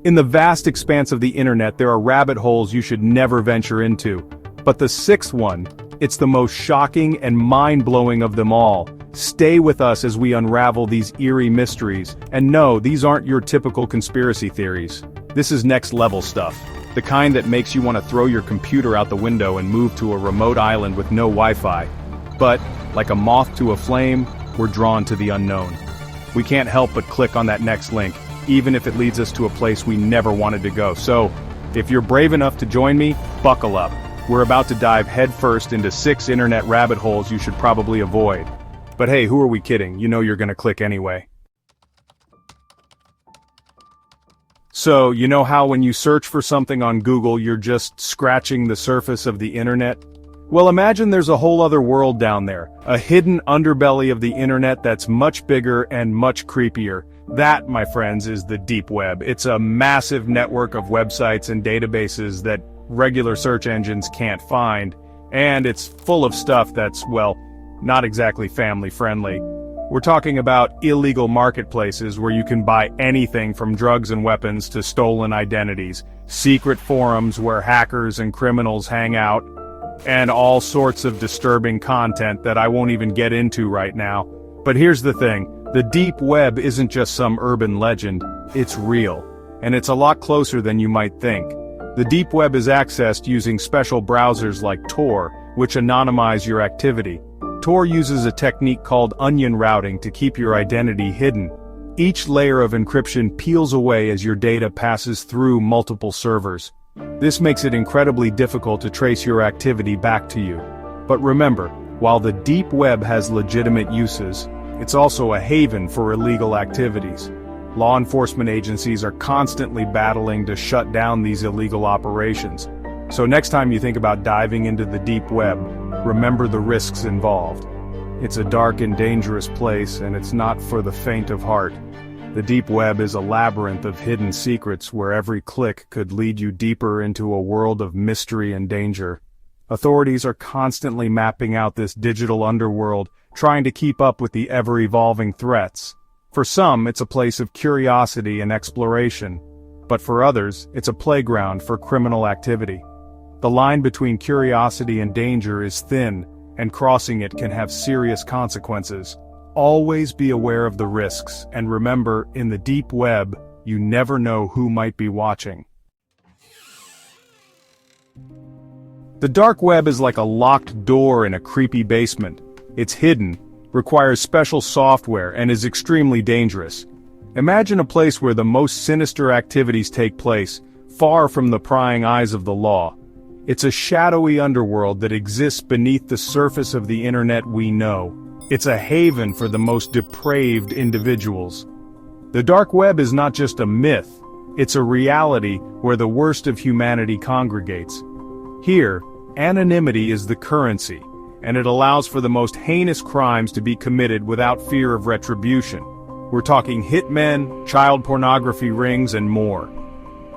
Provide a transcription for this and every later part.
In the vast expanse of the internet, there are rabbit holes you should never venture into. But the sixth one, it's the most shocking and mind-blowing of them all. Stay with us as we unravel these eerie mysteries, and no, these aren't your typical conspiracy theories. This is next-level stuff. The kind that makes you want to throw your computer out the window and move to a remote island with no Wi-Fi. But, like a moth to a flame, we're drawn to the unknown. We can't help but click on that next link, even if it leads us to a place we never wanted to go. So, if you're brave enough to join me, buckle up. We're about to dive headfirst into 6 internet rabbit holes you should probably avoid. But hey, who are we kidding? You know you're gonna click anyway. So, you know how when you search for something on Google, you're just scratching the surface of the internet? Well, imagine there's a whole other world down there, a hidden underbelly of the internet that's much bigger and much creepier. That, my friends, is the deep web. It's a massive network of websites and databases that regular search engines can't find, and it's full of stuff that's, well, not exactly family-friendly. We're talking about illegal marketplaces where you can buy anything from drugs and weapons to stolen identities, secret forums where hackers and criminals hang out, and all sorts of disturbing content that I won't even get into right now. But here's the thing, the deep web isn't just some urban legend, it's real, and it's a lot closer than you might think. The deep web is accessed using special browsers like Tor, which anonymize your activity. Tor uses a technique called onion routing to keep your identity hidden. Each layer of encryption peels away as your data passes through multiple servers. This makes it incredibly difficult to trace your activity back to you. But remember, while the deep web has legitimate uses, it's also a haven for illegal activities. Law enforcement agencies are constantly battling to shut down these illegal operations. So next time you think about diving into the deep web, remember the risks involved. It's a dark and dangerous place, and it's not for the faint of heart. The deep web is a labyrinth of hidden secrets where every click could lead you deeper into a world of mystery and danger. Authorities are constantly mapping out this digital underworld, trying to keep up with the ever-evolving threats. For some, it's a place of curiosity and exploration, but for others, it's a playground for criminal activity. The line between curiosity and danger is thin, and crossing it can have serious consequences. Always be aware of the risks, and remember, in the deep web, you never know who might be watching. The dark web is like a locked door in a creepy basement. It's hidden, requires special software, and is extremely dangerous. Imagine a place where the most sinister activities take place, far from the prying eyes of the law. It's a shadowy underworld that exists beneath the surface of the internet we know. It's a haven for the most depraved individuals. The dark web is not just a myth, it's a reality where the worst of humanity congregates. Here, anonymity is the currency, and it allows for the most heinous crimes to be committed without fear of retribution. We're talking hitmen, child pornography rings, and more.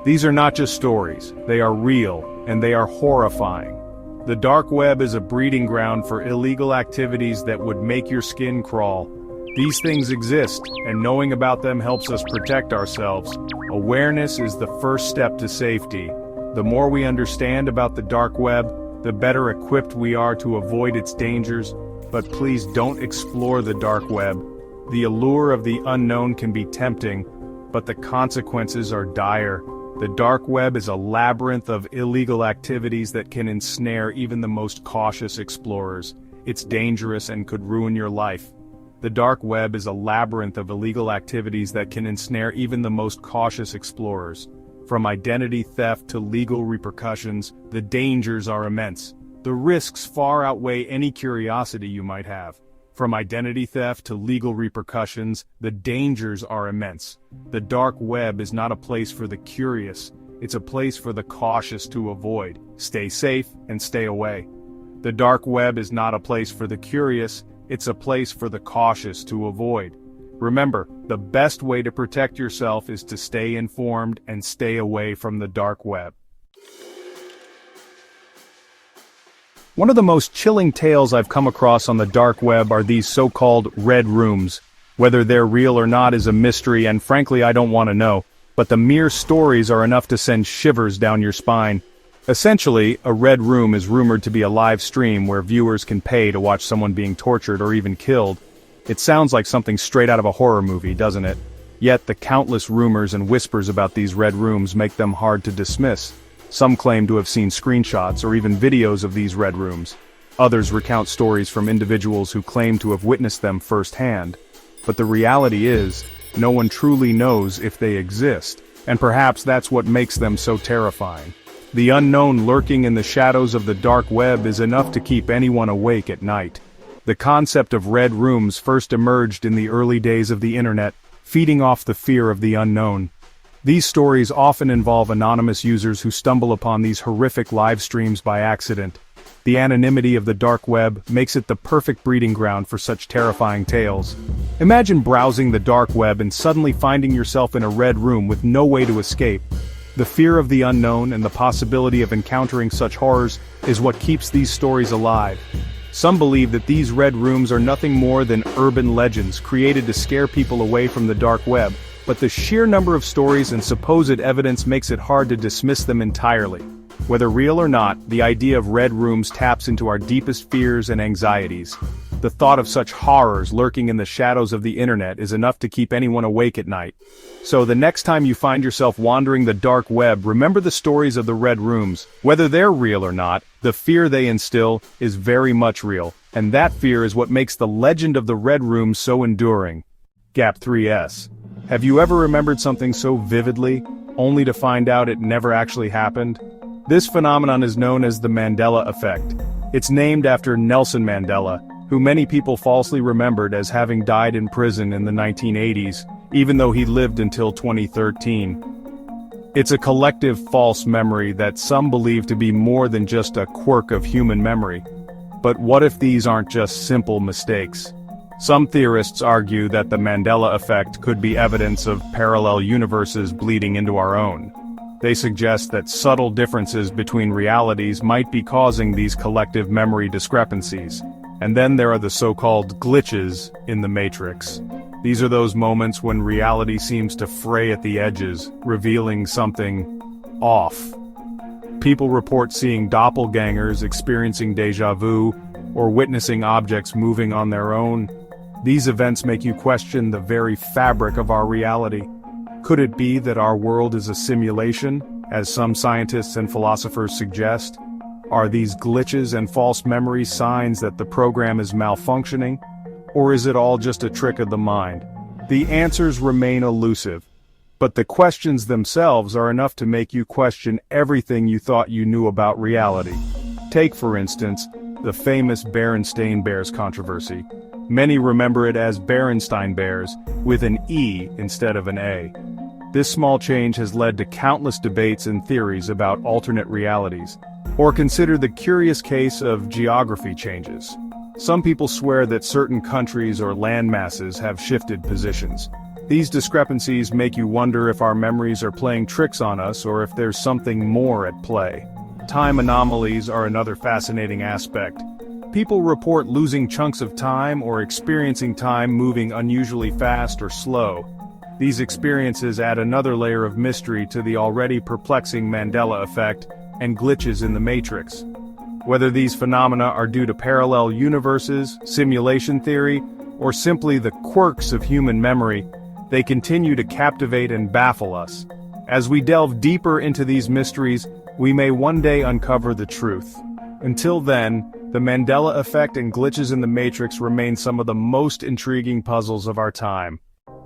These are not just stories, they are real, and they are horrifying. The dark web is a breeding ground for illegal activities that would make your skin crawl. These things exist, and knowing about them helps us protect ourselves. Awareness is the first step to safety. The more we understand about the dark web, the better equipped we are to avoid its dangers, but please don't explore the dark web. The allure of the unknown can be tempting, but the consequences are dire. The dark web is a labyrinth of illegal activities that can ensnare even the most cautious explorers. It's dangerous and could ruin your life. The dark web is a labyrinth of illegal activities that can ensnare even the most cautious explorers. From identity theft to legal repercussions, the dangers are immense. The risks far outweigh any curiosity you might have. From identity theft to legal repercussions, the dangers are immense. The dark web is not a place for the curious, it's a place for the cautious to avoid. Stay safe and stay away. The dark web is not a place for the curious, it's a place for the cautious to avoid. Remember, the best way to protect yourself is to stay informed and stay away from the dark web. One of the most chilling tales I've come across on the dark web are these so-called red rooms. Whether they're real or not is a mystery, and frankly I don't want to know. but the mere stories are enough to send shivers down your spine. Essentially, a red room is rumored to be a live stream where viewers can pay to watch someone being tortured or even killed. It sounds like something straight out of a horror movie, doesn't it? Yet the countless rumors and whispers about these red rooms make them hard to dismiss. Some claim to have seen screenshots or even videos of these red rooms. Others recount stories from individuals who claim to have witnessed them firsthand. But the reality is, no one truly knows if they exist, and perhaps that's what makes them so terrifying. The unknown lurking in the shadows of the dark web is enough to keep anyone awake at night. The concept of red rooms first emerged in the early days of the internet, feeding off the fear of the unknown. These stories often involve anonymous users who stumble upon these horrific live streams by accident. The anonymity of the dark web makes it the perfect breeding ground for such terrifying tales. Imagine browsing the dark web and suddenly finding yourself in a red room with no way to escape. The fear of the unknown and the possibility of encountering such horrors is what keeps these stories alive. Some believe that these red rooms are nothing more than urban legends created to scare people away from the dark web, but the sheer number of stories and supposed evidence makes it hard to dismiss them entirely. Whether real or not, the idea of red rooms taps into our deepest fears and anxieties. The thought of such horrors lurking in the shadows of the internet is enough to keep anyone awake at night. So the next time you find yourself wandering the dark web, remember the stories of the red rooms. Whether they're real or not, the fear they instill is very much real, and that fear is what makes the legend of the red room so enduring. Gap 3S. Have you ever remembered something so vividly, only to find out it never actually happened? This phenomenon is known as the Mandela Effect. It's named after Nelson Mandela, who many people falsely remembered as having died in prison in the 1980s, even though he lived until 2013. It's a collective false memory that some believe to be more than just a quirk of human memory. But what if these aren't just simple mistakes? Some theorists argue that the Mandela Effect could be evidence of parallel universes bleeding into our own. They suggest that subtle differences between realities might be causing these collective memory discrepancies. And then there are the so-called glitches in the Matrix. These are those moments when reality seems to fray at the edges, revealing something off. People report seeing doppelgangers, experiencing déjà vu, or witnessing objects moving on their own. These events make you question the very fabric of our reality. Could it be that our world is a simulation, as some scientists and philosophers suggest? Are these glitches and false memories signs that the program is malfunctioning? Or is it all just a trick of the mind? The answers remain elusive, but the questions themselves are enough to make you question everything you thought you knew about reality. Take, for instance, the famous Berenstain Bears controversy. Many remember it as Berenstain Bears, with an E instead of an A. This small change has led to countless debates and theories about alternate realities. Or consider the curious case of geography changes. Some people swear that certain countries or land masses have shifted positions. These discrepancies make you wonder if our memories are playing tricks on us or if there's something more at play. Time anomalies are another fascinating aspect. People report losing chunks of time or experiencing time moving unusually fast or slow. These experiences add another layer of mystery to the already perplexing Mandela Effect and glitches in the Matrix. Whether these phenomena are due to parallel universes, simulation theory, or simply the quirks of human memory, they continue to captivate and baffle us. As we delve deeper into these mysteries, we may one day uncover the truth. Until then, the Mandela Effect and glitches in the Matrix remain some of the most intriguing puzzles of our time.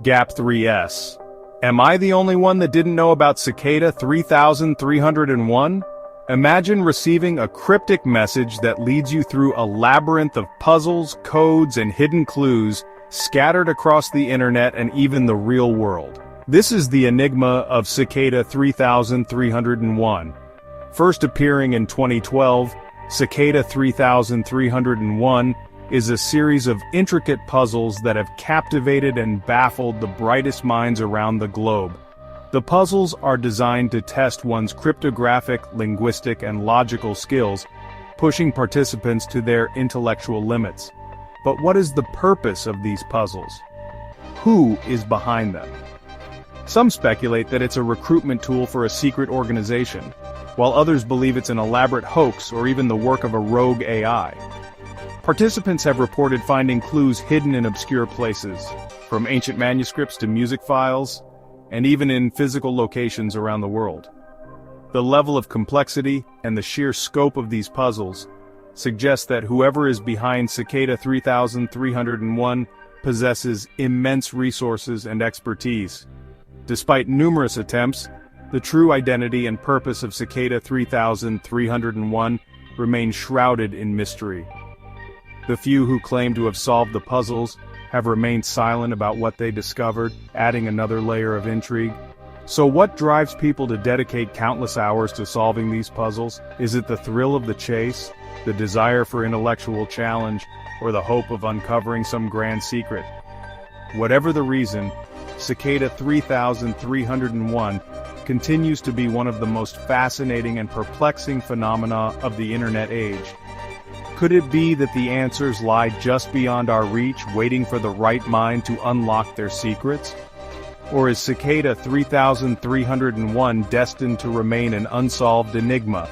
Gap 3S. Am I the only one that didn't know about Cicada 3301? Imagine receiving a cryptic message that leads you through a labyrinth of puzzles, codes, and hidden clues scattered across the internet and even the real world. This is the enigma of Cicada 3301. First appearing in 2012, Cicada 3301 is a series of intricate puzzles that have captivated and baffled the brightest minds around the globe. The puzzles are designed to test one's cryptographic, linguistic, and logical skills, pushing participants to their intellectual limits. But what is the purpose of these puzzles? Who is behind them? Some speculate that it's a recruitment tool for a secret organization, while others believe it's an elaborate hoax or even the work of a rogue AI. Participants have reported finding clues hidden in obscure places, from ancient manuscripts to music files, and even in physical locations around the world. The level of complexity and the sheer scope of these puzzles suggests that whoever is behind Cicada 3301 possesses immense resources and expertise. Despite numerous attempts, the true identity and purpose of Cicada 3301 remain shrouded in mystery. The few who claim to have solved the puzzles have remained silent about what they discovered, adding another layer of intrigue. So what drives people to dedicate countless hours to solving these puzzles? Is it the thrill of the chase, the desire for intellectual challenge, or the hope of uncovering some grand secret? Whatever the reason, Cicada 3301 continues to be one of the most fascinating and perplexing phenomena of the internet age. Could it be that the answers lie just beyond our reach, waiting for the right mind to unlock their secrets? Or is Cicada 3301 destined to remain an unsolved enigma?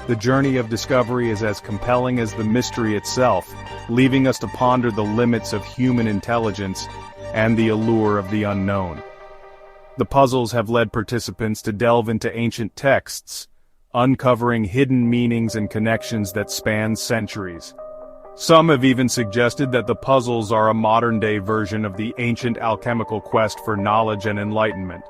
The journey of discovery is as compelling as the mystery itself, leaving us to ponder the limits of human intelligence and the allure of the unknown. The puzzles have led participants to delve into ancient texts, uncovering hidden meanings and connections that span centuries. Some have even suggested that the puzzles are a modern-day version of the ancient alchemical quest for knowledge and enlightenment.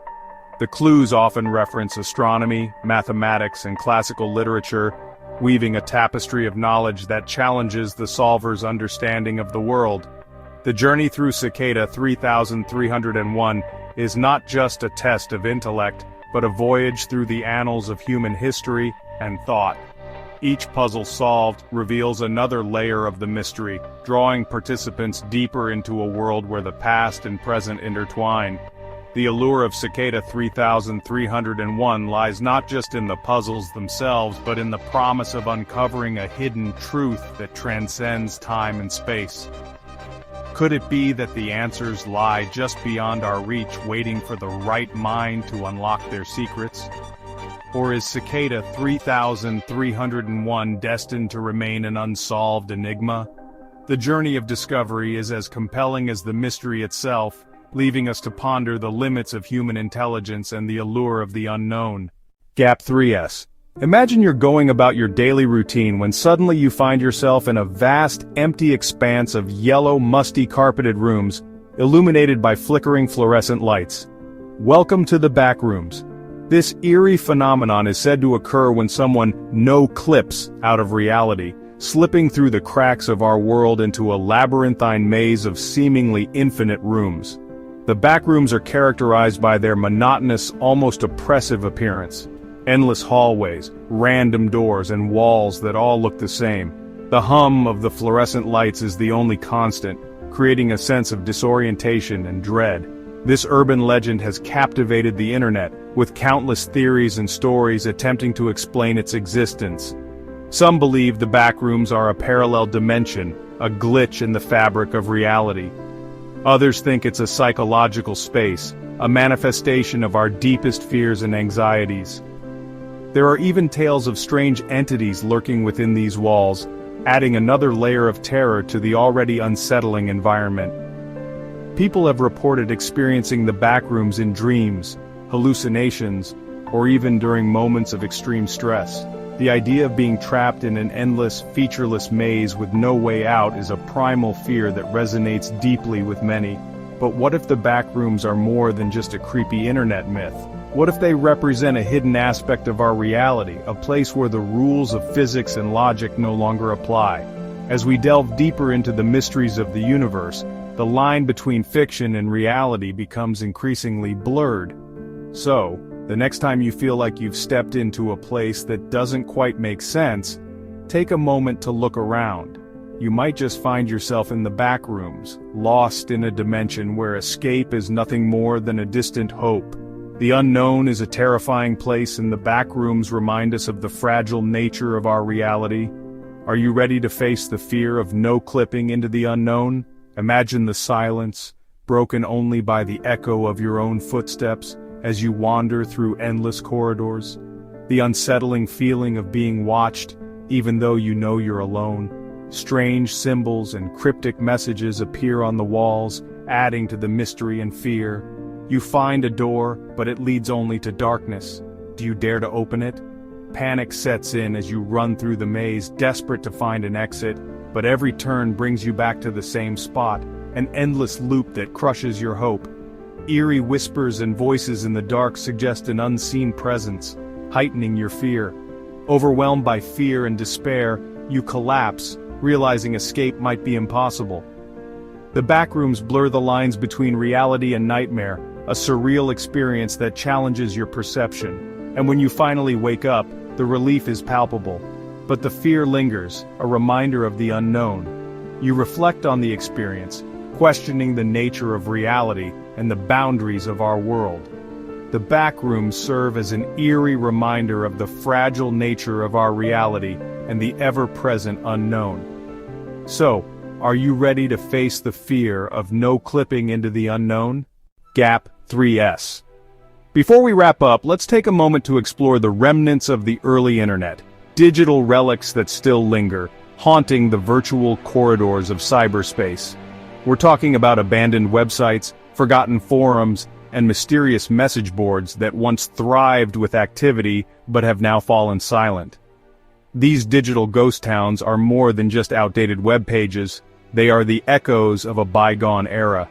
The clues often reference astronomy, mathematics, and classical literature, weaving a tapestry of knowledge that challenges the solver's understanding of the world. The journey through Cicada 3301 is not just a test of intellect, but a voyage through the annals of human history and thought. Each puzzle solved reveals another layer of the mystery, drawing participants deeper into a world where the past and present intertwine. The allure of Cicada 3301 lies not just in the puzzles themselves, but in the promise of uncovering a hidden truth that transcends time and space. Could it be that the answers lie just beyond our reach, waiting for the right mind to unlock their secrets? Or is Cicada 3301 destined to remain an unsolved enigma? The journey of discovery is as compelling as the mystery itself, leaving us to ponder the limits of human intelligence and the allure of the unknown. Gap 3S. Imagine you're going about your daily routine when suddenly you find yourself in a vast, empty expanse of yellow, musty carpeted rooms, illuminated by flickering fluorescent lights. Welcome to the back rooms. This eerie phenomenon is said to occur when someone no-clips out of reality, slipping through the cracks of our world into a labyrinthine maze of seemingly infinite rooms. The back rooms are characterized by their monotonous, almost oppressive appearance. Endless hallways, random doors, and walls that all look the same. The hum of the fluorescent lights is the only constant, creating a sense of disorientation and dread. This urban legend has captivated the internet, with countless theories and stories attempting to explain its existence. Some believe the backrooms are a parallel dimension, a glitch in the fabric of reality. Others think it's a psychological space, a manifestation of our deepest fears and anxieties. There are even tales of strange entities lurking within these walls, adding another layer of terror to the already unsettling environment. People have reported experiencing the backrooms in dreams, hallucinations, or even during moments of extreme stress. The idea of being trapped in an endless, featureless maze with no way out is a primal fear that resonates deeply with many. But what if the backrooms are more than just a creepy internet myth? What if they represent a hidden aspect of our reality, a place where the rules of physics and logic no longer apply? As we delve deeper into the mysteries of the universe, the line between fiction and reality becomes increasingly blurred. So, the next time you feel like you've stepped into a place that doesn't quite make sense, take a moment to look around. You might just find yourself in the back rooms, lost in a dimension where escape is nothing more than a distant hope. The unknown is a terrifying place, and the back rooms remind us of the fragile nature of our reality. Are you ready to face the fear of no clipping into the unknown? Imagine the silence, broken only by the echo of your own footsteps as you wander through endless corridors. The unsettling feeling of being watched, even though you know you're alone. Strange symbols and cryptic messages appear on the walls, adding to the mystery and fear. You find a door, but it leads only to darkness. Do you dare to open it? Panic sets in as you run through the maze, desperate to find an exit, but every turn brings you back to the same spot, an endless loop that crushes your hope. Eerie whispers and voices in the dark suggest an unseen presence, heightening your fear. Overwhelmed by fear and despair, you collapse, realizing escape might be impossible. The backrooms blur the lines between reality and nightmare, a surreal experience that challenges your perception. And when you finally wake up, the relief is palpable. But the fear lingers, a reminder of the unknown. You reflect on the experience, questioning the nature of reality and the boundaries of our world. The backrooms serve as an eerie reminder of the fragile nature of our reality and the ever-present unknown. So, are you ready to face the fear of no clipping into the unknown? Gap 3S. Before we wrap up, let's take a moment to explore the remnants of the early internet, digital relics that still linger, haunting the virtual corridors of cyberspace. We're talking about abandoned websites, forgotten forums, and mysterious message boards that once thrived with activity but have now fallen silent. These digital ghost towns are more than just outdated web pages, they are the echoes of a bygone era.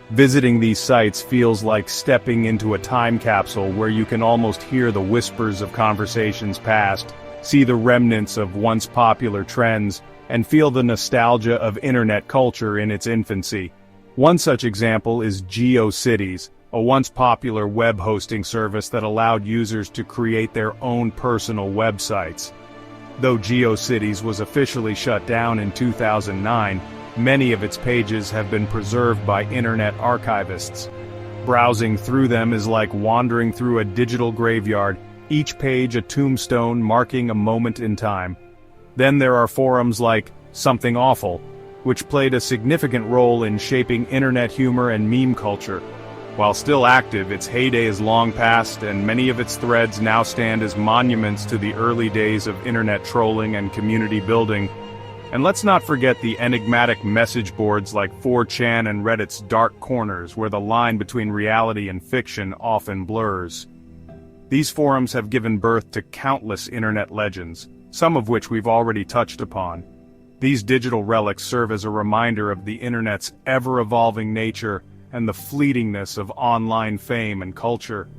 Visiting these sites feels like stepping into a time capsule where you can almost hear the whispers of conversations past, see the remnants of once popular trends, and feel the nostalgia of internet culture in its infancy. One such example is GeoCities, a once popular web hosting service that allowed users to create their own personal websites. Though GeoCities was officially shut down in 2009, many of its pages have been preserved by internet archivists. Browsing through them is like wandering through a digital graveyard, each page a tombstone marking a moment in time. Then there are forums like Something Awful, which played a significant role in shaping internet humor and meme culture. While still active, its heyday is long past, and many of its threads now stand as monuments to the early days of internet trolling and community building. And let's not forget the enigmatic message boards like 4chan and Reddit's dark corners, where the line between reality and fiction often blurs. These forums have given birth to countless internet legends, some of which we've already touched upon. These digital relics serve as a reminder of the internet's ever-evolving nature and the fleetingness of online fame and culture.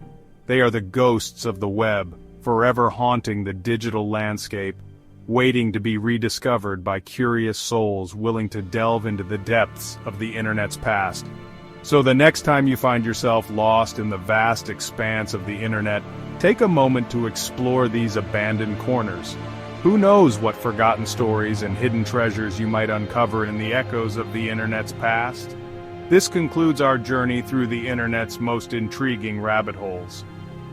They are the ghosts of the web, forever haunting the digital landscape, waiting to be rediscovered by curious souls willing to delve into the depths of the internet's past. So the next time you find yourself lost in the vast expanse of the internet, take a moment to explore these abandoned corners. Who knows what forgotten stories and hidden treasures you might uncover in the echoes of the internet's past? This concludes our journey through the internet's most intriguing rabbit holes.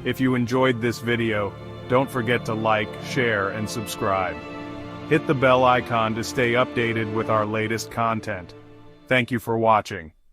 If you enjoyed this video, don't forget to like, share, and subscribe. Hit the bell icon to stay updated with our latest content. Thank you for watching.